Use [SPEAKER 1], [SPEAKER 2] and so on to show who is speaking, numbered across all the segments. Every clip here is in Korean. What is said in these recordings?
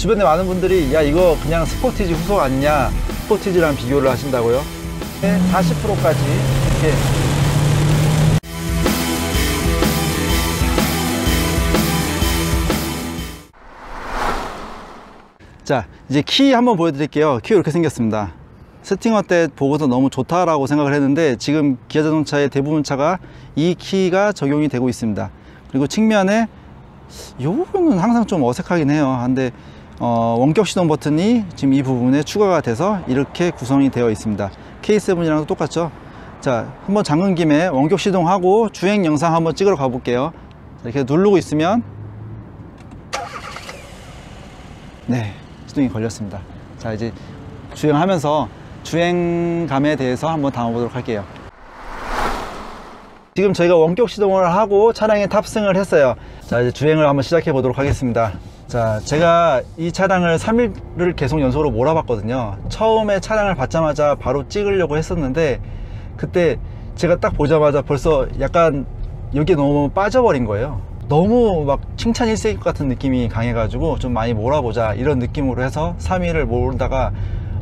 [SPEAKER 1] 주변에 많은 분들이 야 이거 그냥 스포티지 후속 아니냐, 스포티지랑 비교를 하신다고요. 40%까지 이렇게. 자, 이제 키 한번 보여드릴게요. 키 이렇게 생겼습니다. 스팅어 때 보고서 너무 좋다라고 생각을 했는데 지금 기아자동차의 대부분 차가 이 키가 적용이 되고 있습니다. 그리고 측면에 요거는 항상 좀 어색하긴 해요. 근데 원격 시동 버튼이 지금 이 부분에 추가가 돼서 이렇게 구성이 되어 있습니다. K7이랑 똑같죠. 자, 한번 잠근 김에 원격 시동하고 주행 영상 한번 찍으러 가볼게요. 이렇게 누르고 있으면 네, 시동이 걸렸습니다. 자, 이제 주행하면서 주행감에 대해서 한번 담아보도록 할게요. 지금 저희가 원격 시동을 하고 차량에 탑승을 했어요. 자, 이제 주행을 한번 시작해 보도록 하겠습니다. 자, 제가 이 차량을 3일을 계속 연속으로 몰아봤거든요. 처음에 차량을 받자마자 바로 찍으려고 했었는데 그때 제가 딱 보자마자 벌써 약간 여기에 너무 빠져버린 거예요. 너무 막 칭찬 일색일 것 같은 느낌이 강해가지고 좀 많이 몰아보자 이런 느낌으로 해서 3일을 몰다가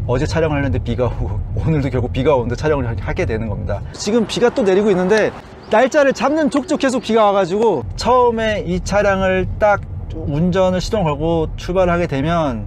[SPEAKER 1] 어제 촬영을 했는데 비가 오고 오늘도 결국 비가 오는데 촬영을 하게 되는 겁니다. 지금 비가 또 내리고 있는데 날짜를 잡는 족족 계속 비가 와가지고 처음에 이 차량을 딱 운전을 시동 걸고 출발을 하게 되면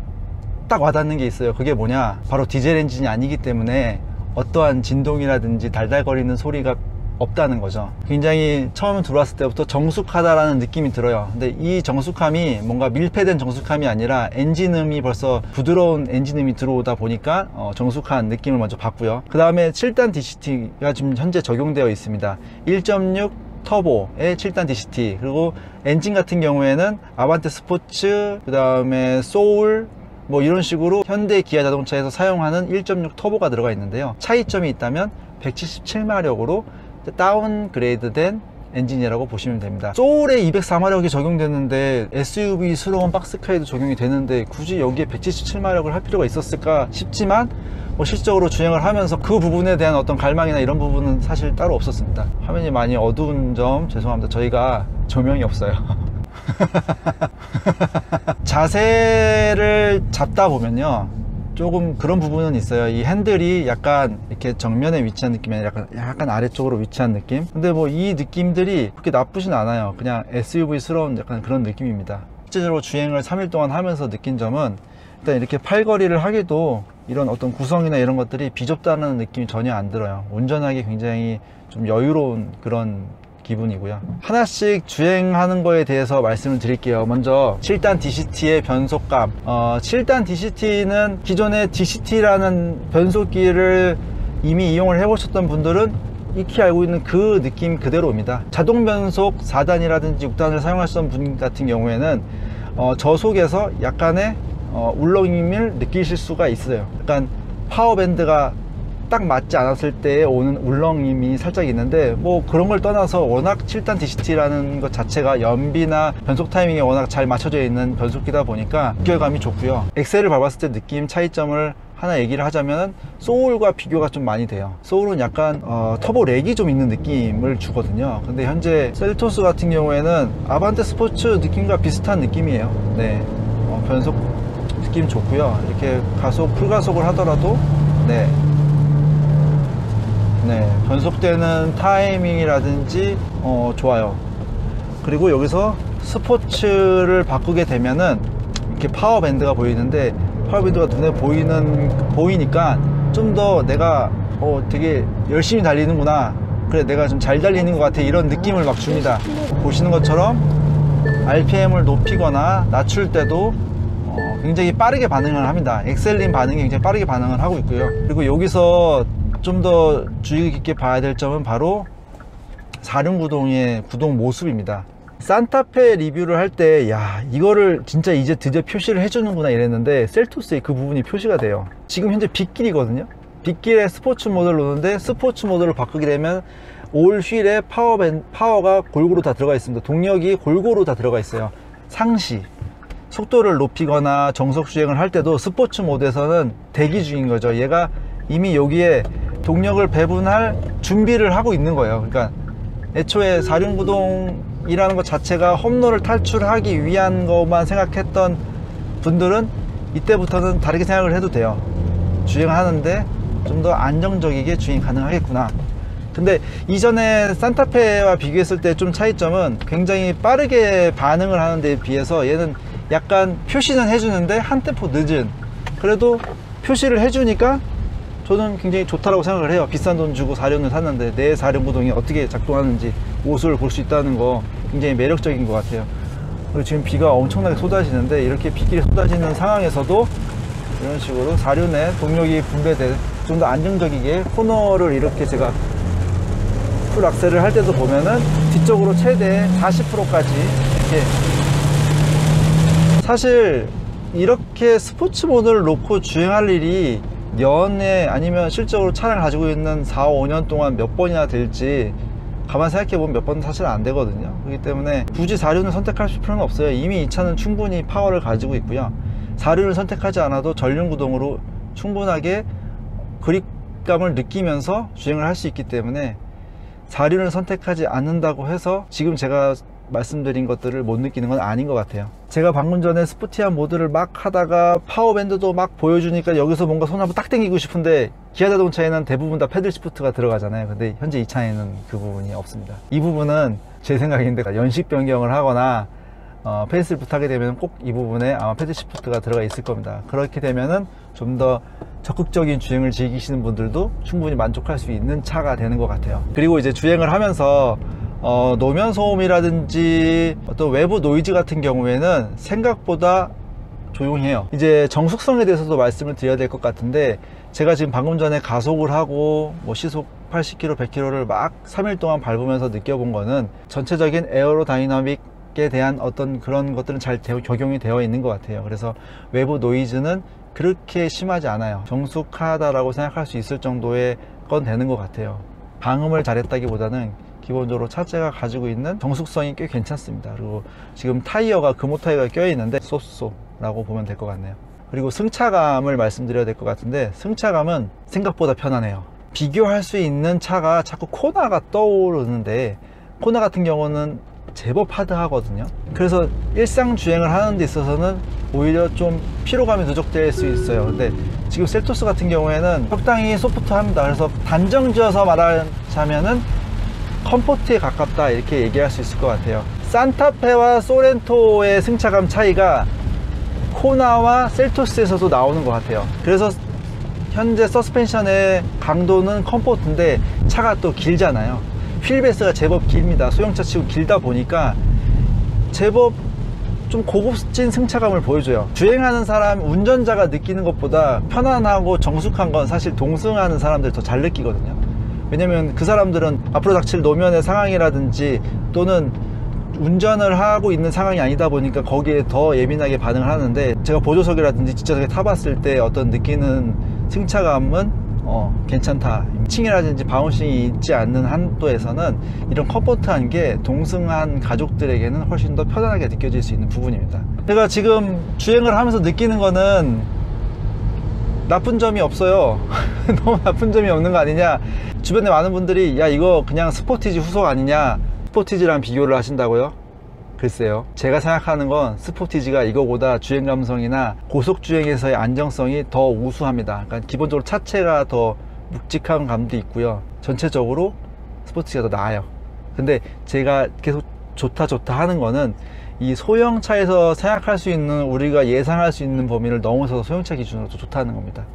[SPEAKER 1] 딱 와닿는 게 있어요. 그게 뭐냐, 바로 디젤 엔진이 아니기 때문에 어떠한 진동이라든지 달달거리는 소리가 없다는 거죠. 굉장히 처음 들어왔을 때부터 정숙하다라는 느낌이 들어요. 근데 이 정숙함이 뭔가 밀폐된 정숙함이 아니라 엔진음이 벌써 부드러운 엔진음이 들어오다 보니까 정숙한 느낌을 먼저 받고요. 그 다음에 7단 DCT가 지금 현재 적용되어 있습니다. 1.6 터보의 7단 DCT, 그리고 엔진 같은 경우에는 아반떼 스포츠, 그 다음에 소울 뭐 이런 식으로 현대 기아 자동차에서 사용하는 1.6 터보가 들어가 있는데요. 차이점이 있다면 177마력으로 다운그레이드 된 엔진이라고 보시면 됩니다. 소울에 204마력이 적용되는데 SUV스러운 박스카에도 적용이 되는데 굳이 여기에 177마력을 할 필요가 있었을까 싶지만 뭐 실적으로 주행을 하면서 그 부분에 대한 어떤 갈망이나 이런 부분은 사실 따로 없었습니다. 화면이 많이 어두운 점 죄송합니다. 저희가 조명이 없어요. 자세를 잡다 보면요 조금 그런 부분은 있어요. 이 핸들이 약간 이렇게 정면에 위치한 느낌이 아니라 약간 아래쪽으로 위치한 느낌. 근데 뭐 이 느낌들이 그렇게 나쁘진 않아요. 그냥 SUV스러운 약간 그런 느낌입니다. 실제로 주행을 3일 동안 하면서 느낀 점은 일단 이렇게 팔거리를 하기도 이런 어떤 구성이나 이런 것들이 비좁다는 느낌이 전혀 안 들어요. 운전하기 굉장히 좀 여유로운 그런 기분이고요. 하나씩 주행하는 거에 대해서 말씀을 드릴게요. 먼저 7단 DCT의 변속감. 7단 DCT는 기존의 DCT라는 변속기를 이미 이용을 해보셨던 분들은 익히 알고 있는 그 느낌 그대로입니다. 자동 변속 4단이라든지 6단을 사용하시던 분 같은 경우에는 저속에서 약간의 울렁임을 느끼실 수가 있어요. 약간 파워밴드가 딱 맞지 않았을 때 오는 울렁임이 살짝 있는데 뭐 그런 걸 떠나서 워낙 7단 DCT라는 것 자체가 연비나 변속 타이밍에 워낙 잘 맞춰져 있는 변속기다 보니까 연결감이 좋고요. 엑셀을 밟았을 때 느낌 차이점을 하나 얘기를 하자면 소울과 비교가 좀 많이 돼요. 소울은 약간 터보 렉이 좀 있는 느낌을 주거든요. 근데 현재 셀토스 같은 경우에는 아반떼 스포츠 느낌과 비슷한 느낌이에요. 네, 변속 느낌 좋고요. 이렇게 가속 풀가속을 하더라도 네, 변속되는 타이밍이라든지 좋아요. 그리고 여기서 스포츠를 바꾸게 되면은 이렇게 파워밴드가 보이는데 파워밴드가 눈에 보이니까 좀 더 내가 되게 열심히 달리는구나, 그래 내가 좀 잘 달리는 것 같아, 이런 느낌을 막 줍니다. 보시는 것처럼 RPM을 높이거나 낮출 때도 굉장히 빠르게 반응을 합니다. 엑셀린 반응이 굉장히 빠르게 반응을 하고 있고요. 그리고 여기서 좀 더 주의 깊게 봐야 될 점은 바로 사륜구동의 구동 모습입니다. 산타페 리뷰를 할 때 야 이거를 진짜 이제 드디어 표시를 해주는구나 이랬는데 셀토스에 그 부분이 표시가 돼요. 지금 현재 빗길이거든요. 빗길에 스포츠 모드를 놓는데 스포츠 모드를 바꾸게 되면 올 휠에 파워가 골고루 다 들어가 있습니다. 동력이 골고루 다 들어가 있어요. 상시 속도를 높이거나 정속 주행을 할 때도 스포츠 모드에서는 대기 중인 거죠. 얘가 이미 여기에 동력을 배분할 준비를 하고 있는 거예요. 그러니까 애초에 사륜구동이라는 것 자체가 험로를 탈출하기 위한 것만 생각했던 분들은 이때부터는 다르게 생각을 해도 돼요. 주행하는데 좀 더 안정적이게 주행 가능하겠구나. 근데 이전에 산타페와 비교했을 때 좀 차이점은 굉장히 빠르게 반응을 하는 데 비해서 얘는 약간 표시는 해주는데 한 템포 늦은, 그래도 표시를 해주니까 저는 굉장히 좋다라고 생각을 해요. 비싼 돈 주고 사륜을 샀는데 내 사륜구동이 어떻게 작동하는지 모습을 볼 수 있다는 거 굉장히 매력적인 것 같아요. 그리고 지금 비가 엄청나게 쏟아지는데 이렇게 빗길이 쏟아지는 상황에서도 이런 식으로 사륜의 동력이 분배돼 좀 더 안정적이게 코너를 이렇게 제가 풀 악셀을 할 때도 보면은 뒤쪽으로 최대 40%까지 이렇게, 사실 이렇게 스포츠 모드를 놓고 주행할 일이 년에 아니면 실적으로 차량을 가지고 있는 4, 5년 동안 몇 번이나 될지 가만 생각해보면 몇 번은 사실 안 되거든요. 그렇기 때문에 굳이 4륜을 선택할 필요는 없어요. 이미 이 차는 충분히 파워를 가지고 있고요. 4륜을 선택하지 않아도 전륜 구동으로 충분하게 그립감을 느끼면서 주행을 할 수 있기 때문에 4륜을 선택하지 않는다고 해서 지금 제가 말씀드린 것들을 못 느끼는 건 아닌 것 같아요. 제가 방금 전에 스포티한 모드를 막 하다가 파워밴드도 막 보여주니까 여기서 뭔가 손 한번 딱 당기고 싶은데, 기아자동차에는 대부분 다 패들 시프트가 들어가잖아요. 근데 현재 이 차에는 그 부분이 없습니다. 이 부분은 제 생각인데 연식 변경을 하거나 페이스리프트 하게 되면 꼭 이 부분에 아마 패들 시프트가 들어가 있을 겁니다. 그렇게 되면은 좀 더 적극적인 주행을 즐기시는 분들도 충분히 만족할 수 있는 차가 되는 것 같아요. 그리고 이제 주행을 하면서 노면 소음이라든지 어떤 외부 노이즈 같은 경우에는 생각보다 조용해요. 이제 정숙성에 대해서도 말씀을 드려야 될 것 같은데, 제가 지금 방금 전에 가속을 하고 뭐 시속 80km, 100km를 막 3일 동안 밟으면서 느껴본 거는 전체적인 에어로다이나믹에 대한 어떤 그런 것들은 잘 적용이 되어 있는 것 같아요. 그래서 외부 노이즈는 그렇게 심하지 않아요. 정숙하다라고 생각할 수 있을 정도의 건 되는 것 같아요. 방음을 잘했다기보다는 기본적으로 차체가 가지고 있는 정숙성이 꽤 괜찮습니다. 그리고 지금 타이어가 금호 타이어가 껴 있는데 쏘쏘라고 보면 될 것 같네요. 그리고 승차감을 말씀드려야 될 것 같은데, 승차감은 생각보다 편안해요. 비교할 수 있는 차가 자꾸 코나가 떠오르는데, 코나 같은 경우는 제법 하드하거든요. 그래서 일상 주행을 하는 데 있어서는 오히려 좀 피로감이 누적될 수 있어요. 근데 지금 셀토스 같은 경우에는 적당히 소프트합니다. 그래서 단정 지어서 말하자면은 컴포트에 가깝다, 이렇게 얘기할 수 있을 것 같아요. 산타페와 소렌토의 승차감 차이가 코나와 셀토스에서도 나오는 것 같아요. 그래서 현재 서스펜션의 강도는 컴포트인데 차가 또 길잖아요. 휠베이스가 제법 깁니다. 소형차 치고 길다 보니까 제법 좀 고급진 승차감을 보여줘요. 주행하는 사람, 운전자가 느끼는 것보다 편안하고 정숙한 건 사실 동승하는 사람들 더 잘 느끼거든요. 왜냐면 그 사람들은 앞으로 닥칠 노면의 상황이라든지 또는 운전을 하고 있는 상황이 아니다 보니까 거기에 더 예민하게 반응을 하는데, 제가 보조석이라든지 뒷좌석에 타봤을 때 어떤 느끼는 승차감은 괜찮다. 칭이라든지 바운싱이 있지 않는 한도에서는 이런 컴포트한 게 동승한 가족들에게는 훨씬 더 편안하게 느껴질 수 있는 부분입니다. 제가 지금 주행을 하면서 느끼는 거는 나쁜 점이 없어요. 너무 나쁜 점이 없는 거 아니냐. 주변에 많은 분들이 야 이거 그냥 스포티지 후속 아니냐, 스포티지랑 비교를 하신다고요? 글쎄요, 제가 생각하는 건 스포티지가 이거보다 주행 감성이나 고속주행에서의 안정성이 더 우수합니다. 그러니까 기본적으로 차체가 더 묵직한 감도 있고요. 전체적으로 스포티지가 더 나아요. 근데 제가 계속 좋다 하는 거는 이 소형차에서 생각할 수 있는, 우리가 예상할 수 있는 범위를 넘어서서 소형차 기준으로 더 좋다는 겁니다.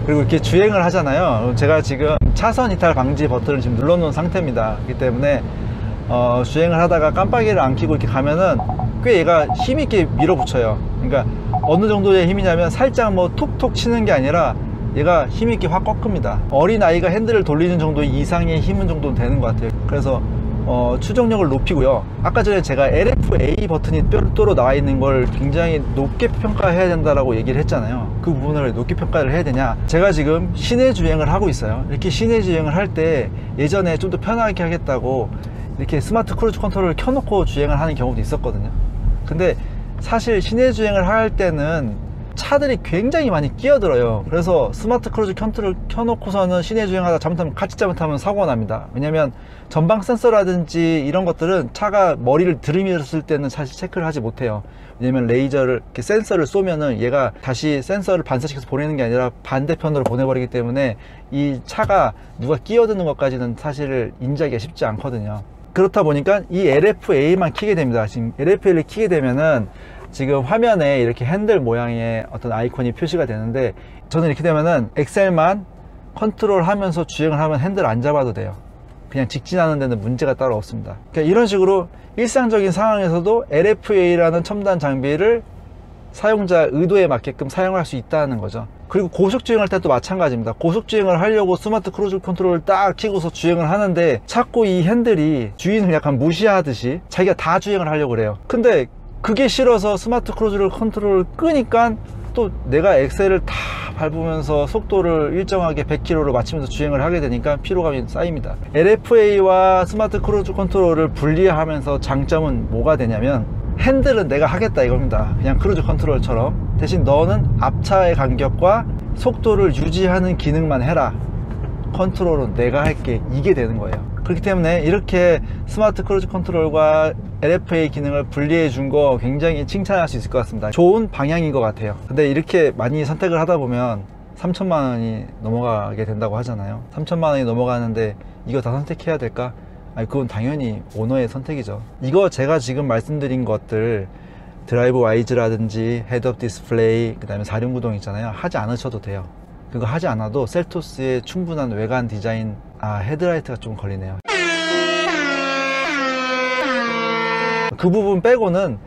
[SPEAKER 1] 그리고 이렇게 주행을 하잖아요. 제가 지금 차선 이탈 방지 버튼을 지금 눌러 놓은 상태입니다. 그렇기 때문에 주행을 하다가 깜빡이를 안 켜고 이렇게 가면은 꽤 얘가 힘있게 밀어붙여요. 그러니까 어느 정도의 힘이냐면 살짝 뭐 톡톡 치는 게 아니라 얘가 힘있게 확 꺾습니다. 어린아이가 핸들을 돌리는 정도 이상의 힘은 정도는 되는 것 같아요. 그래서 추정력을 높이고요. 아까 전에 제가 LFA 버튼이 별도로 나와 있는 걸 굉장히 높게 평가해야 된다라고 얘기를 했잖아요. 그 부분을 높게 평가를 해야 되냐, 제가 지금 시내 주행을 하고 있어요. 이렇게 시내 주행을 할 때 예전에 좀 더 편하게 하겠다고 이렇게 스마트 크루즈 컨트롤을 켜놓고 주행을 하는 경우도 있었거든요. 근데 사실 시내 주행을 할 때는 차들이 굉장히 많이 끼어들어요. 그래서 스마트 크루즈 컨트롤 켜놓고서는 시내 주행하다 잘못하면 잘못하면 사고가 납니다. 왜냐면 전방 센서라든지 이런 것들은 차가 머리를 들이밀었을 때는 사실 체크를 하지 못해요. 왜냐면 레이저를 이렇게 센서를 쏘면은 얘가 다시 센서를 반사시켜서 보내는 게 아니라 반대편으로 보내버리기 때문에 이 차가 누가 끼어드는 것까지는 사실 인지하기가 쉽지 않거든요. 그렇다 보니까 이 LFA만 켜게 됩니다. 지금 LFA를 켜게 되면은 지금 화면에 이렇게 핸들 모양의 어떤 아이콘이 표시가 되는데, 저는 이렇게 되면은 엑셀만 컨트롤 하면서 주행을 하면 핸들 안 잡아도 돼요. 그냥 직진하는 데는 문제가 따로 없습니다. 그러니까 이런 식으로 일상적인 상황에서도 LFA라는 첨단 장비를 사용자 의도에 맞게끔 사용할 수 있다는 거죠. 그리고 고속주행할 때도 마찬가지입니다. 고속주행을 하려고 스마트 크루즈 컨트롤을 딱 켜고서 주행을 하는데 자꾸 이 핸들이 주인을 약간 무시하듯이 자기가 다 주행을 하려고 그래요. 근데 그게 싫어서 스마트 크루즈 컨트롤을 끄니까 또 내가 엑셀을 다 밟으면서 속도를 일정하게 100km로 맞추면서 주행을 하게 되니까 피로감이 쌓입니다. LFA와 스마트 크루즈 컨트롤을 분리하면서 장점은 뭐가 되냐면, 핸들은 내가 하겠다 이겁니다. 그냥 크루즈 컨트롤처럼. 대신 너는 앞차의 간격과 속도를 유지하는 기능만 해라, 컨트롤은 내가 할게, 이게 되는 거예요. 그렇기 때문에 이렇게 스마트 크루즈 컨트롤과 LFA 기능을 분리해 준 거 굉장히 칭찬할 수 있을 것 같습니다. 좋은 방향인 것 같아요. 근데 이렇게 많이 선택을 하다 보면 3천만 원이 넘어가게 된다고 하잖아요. 3천만 원이 넘어가는데 이거 다 선택해야 될까? 아니, 그건 당연히 오너의 선택이죠. 이거 제가 지금 말씀드린 것들, 드라이브 와이즈라든지 헤드업 디스플레이, 그 다음에 사륜구동 있잖아요. 하지 않으셔도 돼요. 그거 하지 않아도 셀토스의 충분한 외관 디자인, 헤드라이트가 좀 걸리네요. 그 부분 빼고는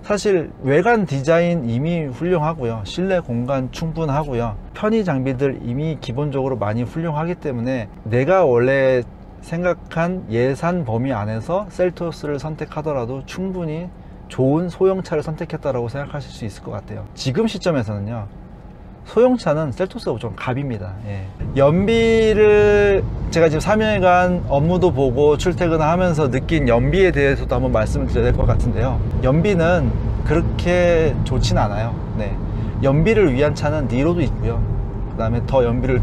[SPEAKER 1] 사실 외관 디자인 이미 훌륭하고요, 실내 공간 충분하고요, 편의 장비들 이미 기본적으로 많이 훌륭하기 때문에 내가 원래 생각한 예산 범위 안에서 셀토스를 선택하더라도 충분히 좋은 소형차를 선택했다라고 생각하실 수 있을 것 같아요. 지금 시점에서는요, 소형차는 셀토스가 좀 갑입니다. 예. 연비를 제가 지금 3일간 업무도 보고 출퇴근을 하면서 느낀 연비에 대해서도 한번 말씀을 드려야 될 것 같은데요, 연비는 그렇게 좋진 않아요. 네. 연비를 위한 차는 니로도 있고요, 그 다음에 더 연비를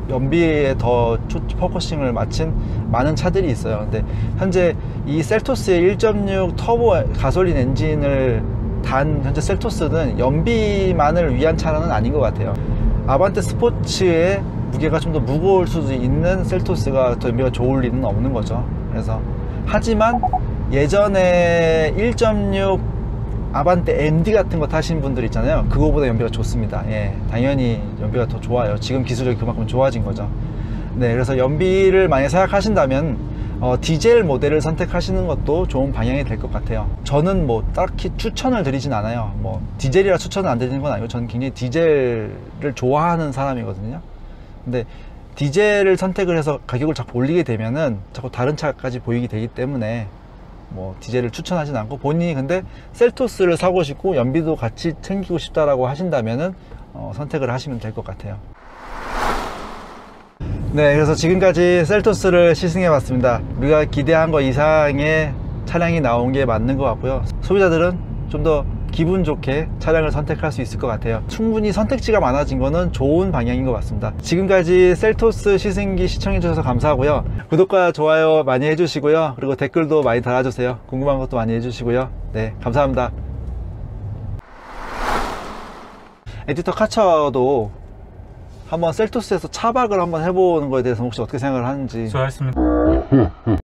[SPEAKER 1] 연비에 더 포커싱을 맞춘 많은 차들이 있어요. 근데 현재 이 셀토스의 1.6 터보 가솔린 엔진을 단 현재 셀토스는 연비만을 위한 차량은 아닌 것 같아요. 아반떼 스포츠의 무게가 좀 더 무거울 수도 있는 셀토스가 더 연비가 좋을 리는 없는 거죠. 그래서 하지만 예전에 1.6 아반떼 MD 같은 거 타신 분들 있잖아요. 그거보다 연비가 좋습니다. 예, 당연히 연비가 더 좋아요. 지금 기술력이 그만큼 좋아진 거죠. 네, 그래서 연비를 많이 생각하신다면 디젤 모델을 선택하시는 것도 좋은 방향이 될 것 같아요. 저는 뭐 딱히 추천을 드리진 않아요. 뭐 디젤이라 추천을 안 드리는 건 아니고, 저는 굉장히 디젤을 좋아하는 사람이거든요. 근데 디젤을 선택을 해서 가격을 자꾸 올리게 되면은 자꾸 다른 차까지 보이게 되기 때문에 뭐 디젤을 추천하진 않고, 본인이 근데 셀토스를 사고 싶고 연비도 같이 챙기고 싶다라고 하신다면은 선택을 하시면 될 것 같아요. 네, 그래서 지금까지 셀토스를 시승해 봤습니다. 우리가 기대한 거 이상의 차량이 나온 게 맞는 것 같고요, 소비자들은 좀 더 기분 좋게 차량을 선택할 수 있을 것 같아요. 충분히 선택지가 많아진 거는 좋은 방향인 것 같습니다. 지금까지 셀토스 시승기 시청해 주셔서 감사하고요, 구독과 좋아요 많이 해주시고요, 그리고 댓글도 많이 달아주세요. 궁금한 것도 많이 해주시고요. 네, 감사합니다. 에디터 카처도 한번 셀토스에서 차박을 한번 해보는 거에 대해서 혹시 어떻게 생각을 하는지.
[SPEAKER 2] 좋아했습니다.